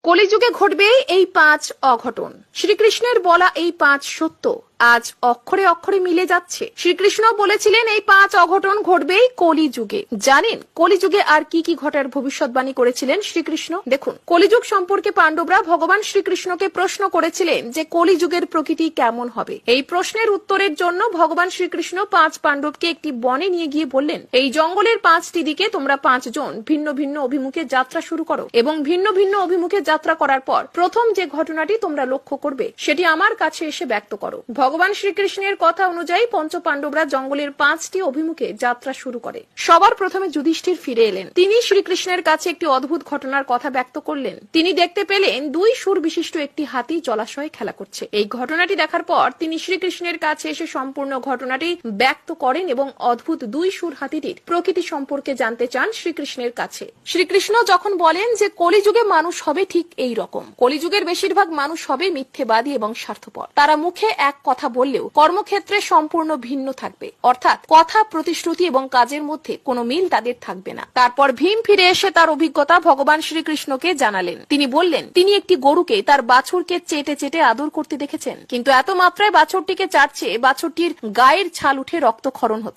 কলিযুগে ঘটবে এই 5 অঘটন। শ্রীকৃষ্ণের বলা এই 5 সত্য আজ অক্ষরে অক্ষরে মিলে যাচ্ছে। শ্রীকৃষ্ণ বলেছিলেন এই 5 অঘটন ঘটবেই কলিযুগে। জানেন কলিযুগে আর কি কি ঘটার ভবিষ্যৎবাণী করেছিলেন শ্রীকৃষ্ণ? দেখুন, কলিযুগ সম্পর্কে পাণ্ডবরা ভগবান শ্রীকৃষ্ণকে প্রশ্ন করেছিলেন যে কলিযুগের প্রকৃতি কেমন হবে। এই প্রশ্নের উত্তরের জন্য ভগবান শ্রীকৃষ্ণ 5 পাণ্ডবকে একটি বনে নিয়ে গিয়ে বললেন, এই জঙ্গলের 5টি দিকে তোমরা 5 জন ভিন্ন ভিন্ন অভিমুখে যাত্রা শুরু করো এবং ভিন্ন ভিন্ন অভিমুখে যাত্রা করার পর প্রথম যে ঘটনাটি তোমরা লক্ষ্য করবে সেটি আমার কাছে এসে ব্যক্ত করো। ভগবান শ্রীকৃষ্ণের কথা অনুযায়ী পঞ্চ পাণ্ডবরা জঙ্গলের 5টি অভিমুখে যাত্রা শুরু করে। সবার প্রথমে যুধিষ্ঠির ফিরে এলেন। তিনি শ্রীকৃষ্ণের কাছে একটি অদ্ভুত ঘটনার কথা ব্যক্ত করলেন। তিনি দেখতে পেলেন 2 সুর বিশিষ্ট একটি হাতি জলাশয়ে খেলা করছে। এই ঘটনাটি দেখার পর তিনি শ্রীকৃষ্ণের কাছে এসে সম্পূর্ণ ঘটনাটি ব্যক্ত করেন এবং অদ্ভুত 2 সুর হাতিটির প্রকৃতি সম্পর্কে জানতে চান শ্রীকৃষ্ণের কাছে। শ্রীকৃষ্ণ যখন বলেন যে কলিযুগে মানুষ হবে ঠিক এই রকম, কলিযুগের বেশিরভাগ মানুষ হবে মিথ্যেবাদী এবং স্বার্থপর। তারা মুখে এক কথা বললেও কর্মক্ষেত্রে সম্পূর্ণ ভিন্ন থাকবে, অর্থাৎ কথা, প্রতিশ্রুতি এবং কাজের মধ্যে কোনো মিল তাদের থাকবে না। তারপর ভীম ফিরে এসে তার অভিজ্ঞতা ভগবান শ্রীকৃষ্ণকে জানালেন। তিনি বললেন তিনি একটি গরুকে তার বাছুরকে চেটে চেটে আদর করতে দেখেছেন, কিন্তু এত মাত্রায় বাছুরটিকে চাটছে বাছুরটির গায়ের ছাল উঠে রক্তক্ষরণ হচ্ছে।